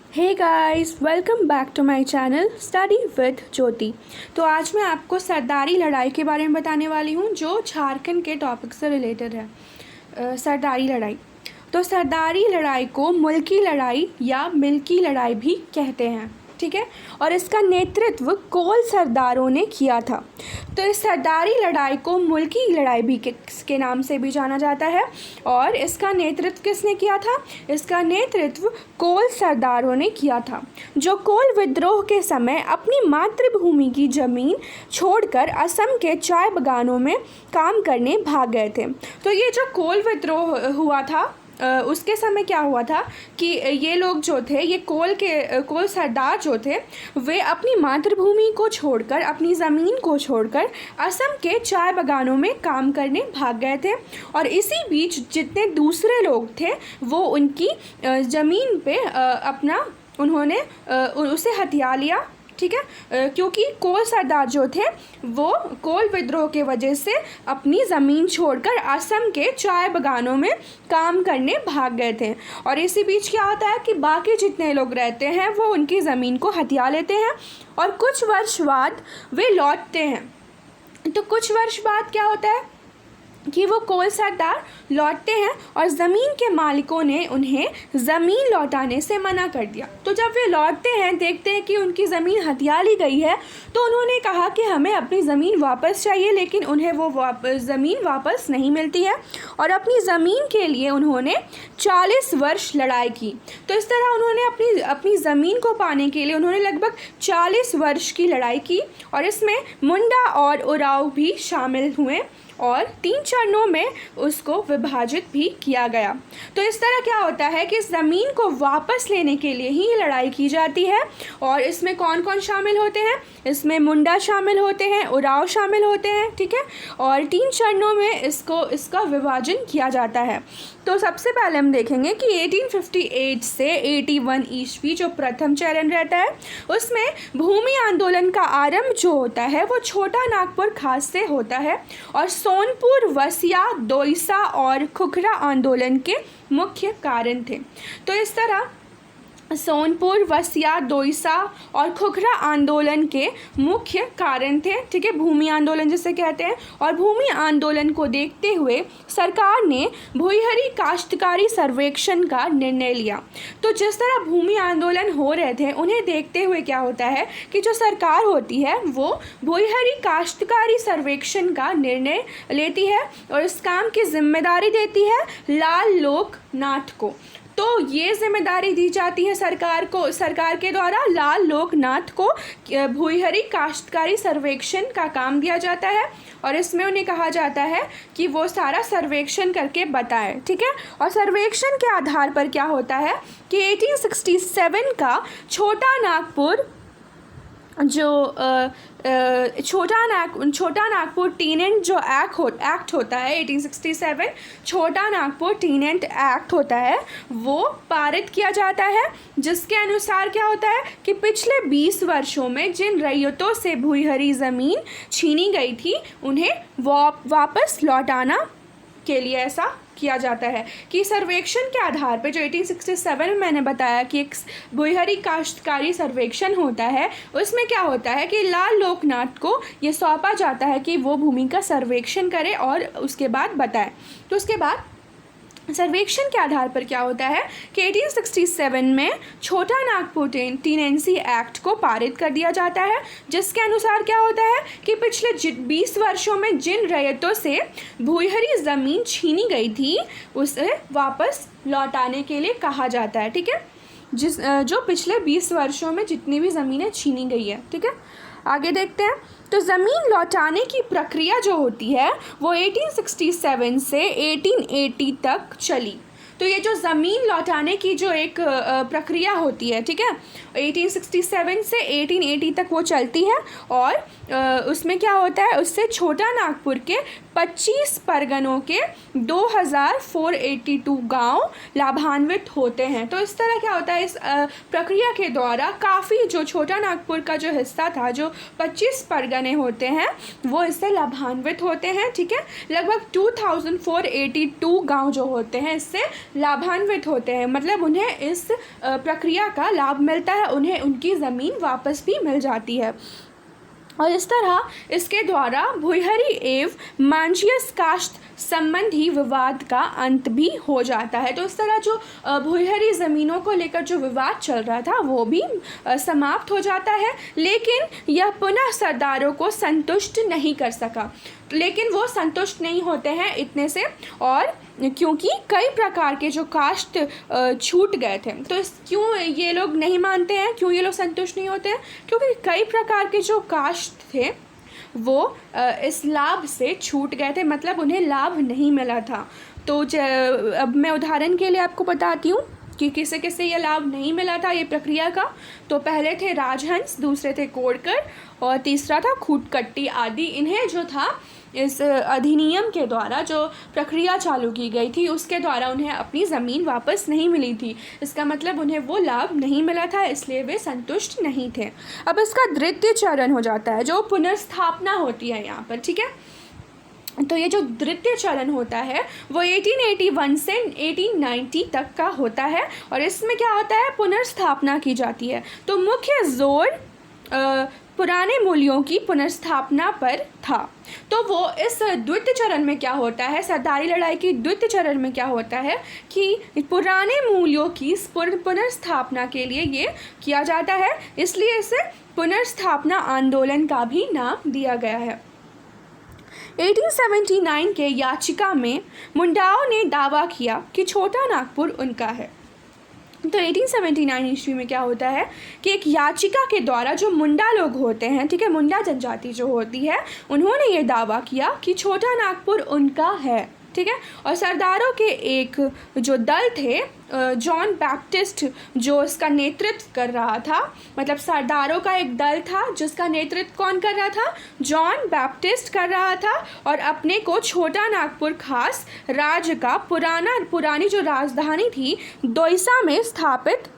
Hey guys, welcome back to my channel study with Jyoti. तो आज मैं आपको सरदारी लड़ाई के बारे में बताने वाली हूँ जो झारखंड के टॉपिक से रिलेटेड है। सरदारी लड़ाई। तो सरदारी लड़ाई को मुल्की लड़ाई या मिल्की लड़ाई भी कहते हैं, ठीक है। और इसका नेतृत्व कोल सरदारों ने किया था। तो इस सरदारी लड़ाई को मुल्की लड़ाई भी के नाम से भी जाना जाता है। और इसका नेतृत्व किसने किया था? इसका नेतृत्व कोल सरदारों ने किया था, जो कोल विद्रोह के समय अपनी मातृभूमि की ज़मीन छोड़कर असम के चाय बागानों में काम करने भाग गए थे। तो ये जो कोल विद्रोह हुआ था उसके समय क्या हुआ था कि ये लोग जो थे, ये कोल सरदार जो थे, वे अपनी मातृभूमि को छोड़कर, अपनी ज़मीन को छोड़कर असम के चाय बागानों में काम करने भाग गए थे। और इसी बीच जितने दूसरे लोग थे वो उनकी ज़मीन पे उन्होंने उसे हथिया लिया, ठीक है। क्योंकि कोल सरदार जो थे वो कोल विद्रोह के वजह से अपनी ज़मीन छोड़कर असम के चाय बागानों में काम करने भाग गए थे। और इसी बीच क्या होता है कि बाकी जितने लोग रहते हैं वो उनकी ज़मीन को हथिया लेते हैं और कुछ वर्ष बाद वे लौटते हैं। तो कुछ वर्ष बाद क्या होता है कि वो कोल सरदार लौटते हैं और ज़मीन के मालिकों ने उन्हें ज़मीन लौटाने से मना कर दिया। तो जब वे लौटते हैं, देखते हैं कि उनकी ज़मीन हथिया ली गई है, तो उन्होंने कहा कि हमें अपनी ज़मीन वापस चाहिए, लेकिन उन्हें वो ज़मीन वापस नहीं मिलती है। और अपनी ज़मीन के लिए उन्होंने 40 वर्ष लड़ाई की। तो इस तरह उन्होंने अपनी ज़मीन को पाने के लिए उन्होंने लगभग 40 वर्ष की लड़ाई की। और इसमें मुंडा और उराव भी शामिल हुए और 3 चरणों में उसको विभाजित भी किया गया। तो इस तरह क्या होता है कि ज़मीन को वापस लेने के लिए ही लड़ाई की जाती है। और इसमें कौन कौन शामिल होते हैं? इसमें मुंडा शामिल होते हैं, उराव शामिल होते हैं, ठीक है। और 3 चरणों में इसका विभाजन किया जाता है। तो सबसे पहले हम देखेंगे कि 1858 से 81 ईस्वी जो प्रथम चरण रहता है, उसमें भूमि आंदोलन का आरंभ जो होता है वो छोटा नागपुर खास से होता है। और सोनपुर, वसिया, दोईसा और खुखरा आंदोलन के मुख्य कारण थे। तो इस तरह सोनपुर, वसिया, दोईसा और खुखरा आंदोलन के मुख्य कारण थे, ठीक है। भूमि आंदोलन जिसे कहते हैं। और भूमि आंदोलन को देखते हुए सरकार ने भुईहरी काश्तकारी सर्वेक्षण का निर्णय लिया। तो जिस तरह भूमि आंदोलन हो रहे थे, उन्हें देखते हुए क्या होता है कि जो सरकार होती है वो भुईहरी काश्तकारी सर्वेक्षण का निर्णय लेती है और इस काम की जिम्मेदारी देती है लाल लोकनाथ को। तो ये जिम्मेदारी दी जाती है सरकार के द्वारा लाल लोकनाथ को भुईहरी काश्तकारी सर्वेक्षण का काम दिया जाता है। और इसमें उन्हें कहा जाता है कि वो सारा सर्वेक्षण करके बताएं, ठीक है। और सर्वेक्षण के आधार पर क्या होता है कि 1867 का छोटा नागपुर जो छोटा नागपुर टीनेंट जो एक्ट होता है 1867, छोटा नागपुर टीनेंट एक्ट होता है, वो पारित किया जाता है। जिसके अनुसार क्या होता है कि पिछले 20 वर्षों में जिन रैयतों से भुईहरी ज़मीन छीनी गई थी उन्हें वापस लौटाना के लिए ऐसा किया जाता है। कि सर्वेक्षण के आधार पर जो 1867 में मैंने बताया कि एक भुईहरी काश्तकारी सर्वेक्षण होता है, उसमें क्या होता है कि लाल लोकनाथ को ये सौंपा जाता है कि वो भूमि का सर्वेक्षण करे और उसके बाद बताए। तो उसके बाद सर्वेक्षण के आधार पर क्या होता है कि 1867 में छोटा नागपुर टीनेंसी एक्ट को पारित कर दिया जाता है, जिसके अनुसार क्या होता है कि पिछले 20 वर्षों में जिन रैयतों से भुईहरी ज़मीन छीनी गई थी उसे वापस लौटाने के लिए कहा जाता है, ठीक है। जो पिछले 20 वर्षों में जितनी भी ज़मीनें छीनी गई है, ठीक है। आगे देखते हैं। तो ज़मीन लौटाने की प्रक्रिया जो होती है वो 1867 से 1880 तक चली। तो ये जो ज़मीन लौटाने की जो एक प्रक्रिया होती है, ठीक है, 1867 से 1880 तक वो चलती है। और उसमें क्या होता है, उससे छोटा नागपुर के 25 परगनों के 2482 गांव लाभान्वित होते हैं। तो इस तरह क्या होता है, इस प्रक्रिया के द्वारा काफ़ी जो छोटा नागपुर का जो हिस्सा था, जो 25 परगने होते हैं, वो इससे लाभान्वित होते हैं। ठीक है, लगभग 2482 गांव जो होते हैं इससे लाभान्वित होते हैं, मतलब उन्हें इस प्रक्रिया का लाभ मिलता है, उन्हें उनकी ज़मीन वापस भी मिल जाती है। और इस तरह इसके द्वारा भुईहरी एवं मांझियस काश्त संबंधी विवाद का अंत भी हो जाता है। तो इस तरह जो भुईहरी ज़मीनों को लेकर जो विवाद चल रहा था वो भी समाप्त हो जाता है, लेकिन यह पुनः सरदारों को संतुष्ट नहीं कर सका। लेकिन वो संतुष्ट नहीं होते हैं इतने से, और क्योंकि कई प्रकार के जो काश्त छूट गए थे। तो क्यों ये लोग नहीं मानते हैं, क्यों ये लोग संतुष्ट नहीं होते हैं? क्योंकि कई प्रकार के जो काश्त थे वो इस लाभ से छूट गए थे, मतलब उन्हें लाभ नहीं मिला था। तो अब मैं उदाहरण के लिए आपको बताती हूँ कि किसे किसे ये लाभ नहीं मिला था ये प्रक्रिया का। तो पहले थे राजहंस, दूसरे थे कोडकर और तीसरा था खूटकट्टी आदि। इन्हें जो था इस अधिनियम के द्वारा जो प्रक्रिया चालू की गई थी उसके द्वारा उन्हें अपनी ज़मीन वापस नहीं मिली थी। इसका मतलब उन्हें वो लाभ नहीं मिला था, इसलिए वे संतुष्ट नहीं थे। अब इसका द्वितीय चरण हो जाता है जो पुनर्स्थापना होती है यहाँ पर। ठीक है, तो ये जो द्वितीय चरण होता है वो 1881 से 1890 तक का होता है, और इसमें क्या होता है, पुनर्स्थापना की जाती है। तो मुख्य जोर पुराने मूल्यों की पुनर्स्थापना पर था। तो वो इस द्वितीय चरण में क्या होता है, सरदारी लड़ाई की द्वितीय चरण में क्या होता है कि पुराने मूल्यों की पुनर्स्थापना के लिए ये किया जाता है, इसलिए इसे पुनर्स्थापना आंदोलन का भी नाम दिया गया है। 1879 के याचिका में मुंडाओं ने दावा किया कि छोटा नागपुर उनका है। तो 1879 ईस्वी में क्या होता है कि एक याचिका के द्वारा जो मुंडा लोग होते हैं, ठीक है, मुंडा जनजाति जो होती है, उन्होंने ये दावा किया कि छोटा नागपुर उनका है। ठीक है, और सरदारों के एक जो दल थे, जॉन बैप्टिस्ट, जो इसका नेतृत्व कर रहा था, मतलब सरदारों का एक दल था जिसका नेतृत्व कौन कर रहा था, जॉन बैप्टिस्ट कर रहा था, और अपने को छोटा नागपुर खास राज्य का पुरानी जो राजधानी थी दोईसा में स्थापित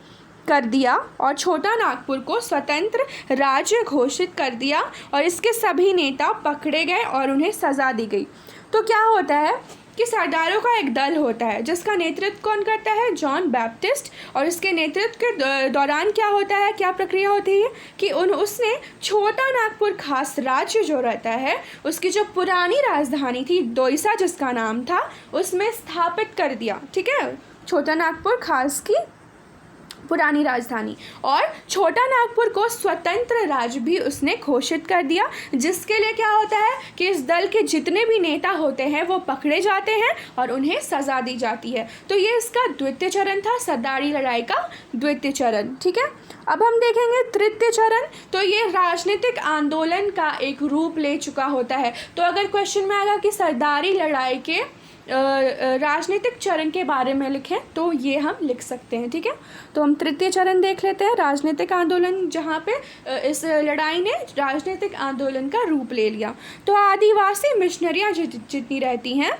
कर दिया और छोटा नागपुर को स्वतंत्र राज्य घोषित कर दिया, और इसके सभी नेता पकड़े गए और उन्हें सज़ा दी गई। तो क्या होता है कि सरदारों का एक दल होता है जिसका नेतृत्व कौन करता है, जॉन बैप्टिस्ट, और इसके नेतृत्व के दौरान क्या होता है, क्या प्रक्रिया होती है कि उसने छोटा नागपुर खास राज्य जो रहता है उसकी जो पुरानी राजधानी थी दोईसा जिसका नाम था, उसमें स्थापित कर दिया। ठीक है, छोटा नागपुर खास की पुरानी राजधानी, और छोटा नागपुर को स्वतंत्र राज्य भी उसने घोषित कर दिया, जिसके लिए क्या होता है कि इस दल के जितने भी नेता होते हैं वो पकड़े जाते हैं और उन्हें सज़ा दी जाती है। तो ये इसका द्वितीय चरण था, सरदारी लड़ाई का द्वितीय चरण। ठीक है, अब हम देखेंगे तृतीय चरण। तो ये राजनीतिक आंदोलन का एक रूप ले चुका होता है। तो अगर क्वेश्चन में आएगा कि सरदारी लड़ाई के राजनीतिक चरण के बारे में लिखें तो ये हम लिख सकते हैं। ठीक है, तो हम तृतीय चरण देख लेते हैं, राजनीतिक आंदोलन, जहाँ पे इस लड़ाई ने राजनीतिक आंदोलन का रूप ले लिया। तो आदिवासी मिशनरियाँ जितनी रहती हैं,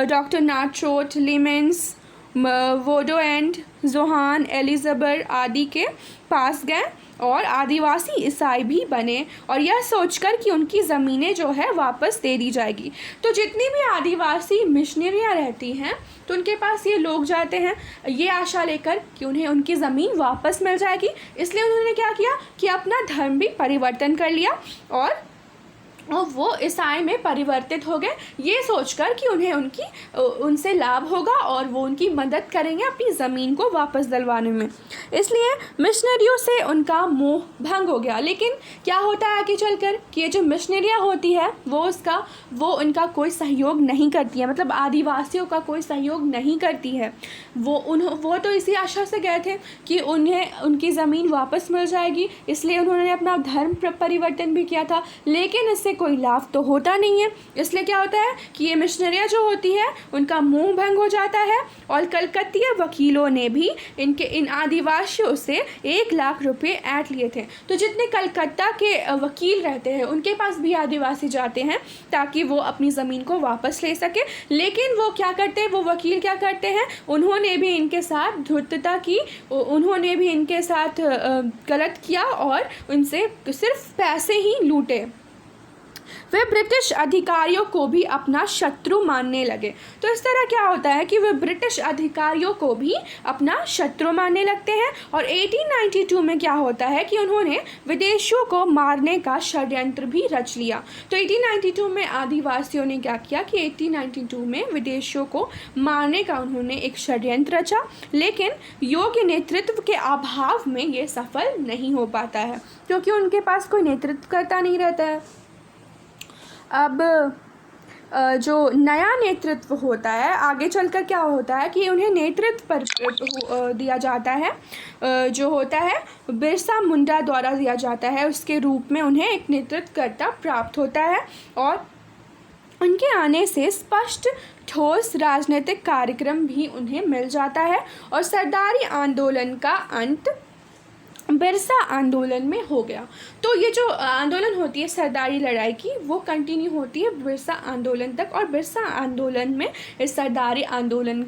doctor नाट्रोट, लिमेंस, Bodo and Johan Elizabeth आदि के पास गए और आदिवासी ईसाई भी बने, और यह सोचकर कि उनकी ज़मीनें जो है वापस दे दी जाएगी। तो जितनी भी आदिवासी मिशनरियाँ रहती हैं तो उनके पास ये लोग जाते हैं ये आशा लेकर कि उन्हें उनकी ज़मीन वापस मिल जाएगी, इसलिए उन्होंने क्या किया कि अपना धर्म भी परिवर्तन कर लिया और वो ईसाई में परिवर्तित हो गए, ये सोचकर कि उन्हें उनसे लाभ होगा और वो उनकी मदद करेंगे अपनी ज़मीन को वापस दिलवाने में। इसलिए मिशनरियों से उनका मोह भंग हो गया। लेकिन क्या होता है आगे चलकर कि ये जो मिशनरियाँ होती है वो उनका कोई सहयोग नहीं करती है, मतलब आदिवासियों का कोई सहयोग नहीं करती है। वो तो इसी आशा से गए थे कि उन्हें उनकी ज़मीन वापस मिल जाएगी, इसलिए उन्होंने अपना धर्म परिवर्तन भी किया था, लेकिन इससे कोई लाभ तो होता नहीं है। इसलिए क्या होता है कि ये मिशनरियाँ जो होती है उनका मुंह भंग हो जाता है, और कलकत्तीय वकीलों ने भी इन प्रत्याशियों से 1 लाख रुपए ऐंठ लिए थे। तो जितने कलकत्ता के वकील रहते हैं उनके पास भी आदिवासी जाते हैं ताकि वो अपनी ज़मीन को वापस ले सके, लेकिन वो क्या करते हैं, वो वकील क्या करते हैं, उन्होंने भी इनके साथ धूर्तता की, उन्होंने भी इनके साथ गलत किया और उनसे सिर्फ पैसे ही लूटे। वे ब्रिटिश अधिकारियों को भी अपना शत्रु मानने लगे। तो इस तरह क्या होता है कि वे ब्रिटिश अधिकारियों को भी अपना शत्रु मानने लगते हैं। और 1892 में क्या होता है कि उन्होंने विदेशियों को मारने का षड्यंत्र भी रच लिया। तो 1892 में आदिवासियों ने क्या किया कि 1892 में विदेशियों को मारने का उन्होंने एक षड्यंत्र रचा, लेकिन योग्य नेतृत्व के अभाव में ये सफल नहीं हो पाता है क्योंकि उनके पास कोई नेतृत्व करता नहीं रहता है। अब जो नया नेतृत्व होता है आगे चलकर क्या होता है कि उन्हें नेतृत्व पर दिया जाता है, जो होता है बिरसा मुंडा द्वारा दिया जाता है। उसके रूप में उन्हें एक नेतृत्वकर्ता प्राप्त होता है और उनके आने से स्पष्ट ठोस राजनीतिक कार्यक्रम भी उन्हें मिल जाता है और सरदारी आंदोलन का अंत बिरसा आंदोलन में हो गया। तो ये जो आंदोलन होती है सरदारी लड़ाई की वो कंटिन्यू होती है बिरसा आंदोलन तक और बिरसा आंदोलन में इस सरदारी आंदोलन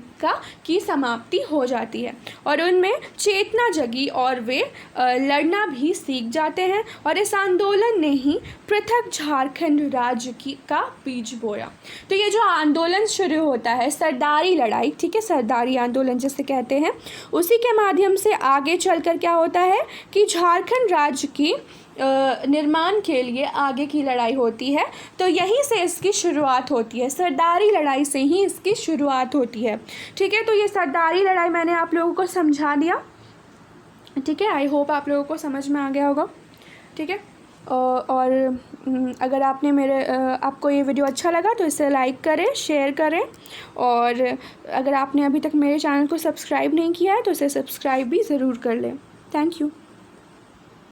की समाप्ति हो जाती है और उनमें चेतना जगी और वे लड़ना भी सीख जाते हैं और इस आंदोलन ने ही पृथक झारखंड राज्य का बीज बोया। तो ये जो आंदोलन शुरू होता है सरदारी लड़ाई, ठीक है, सरदारी आंदोलन जिसे कहते हैं, उसी के माध्यम से आगे चलकर क्या होता है कि झारखंड राज्य की निर्माण के लिए आगे की लड़ाई होती है। तो यहीं से इसकी शुरुआत होती है, सरदारी लड़ाई से ही इसकी शुरुआत होती है। ठीक है, तो ये सरदारी लड़ाई मैंने आप लोगों को समझा दिया। ठीक है, आई होप आप लोगों को समझ में आ गया होगा। ठीक है, और अगर आपको ये वीडियो अच्छा लगा तो इसे लाइक करें, शेयर करें और अगर आपने अभी तक मेरे चैनल को सब्सक्राइब नहीं किया है तो इसे सब्सक्राइब भी ज़रूर कर लें। Thank you.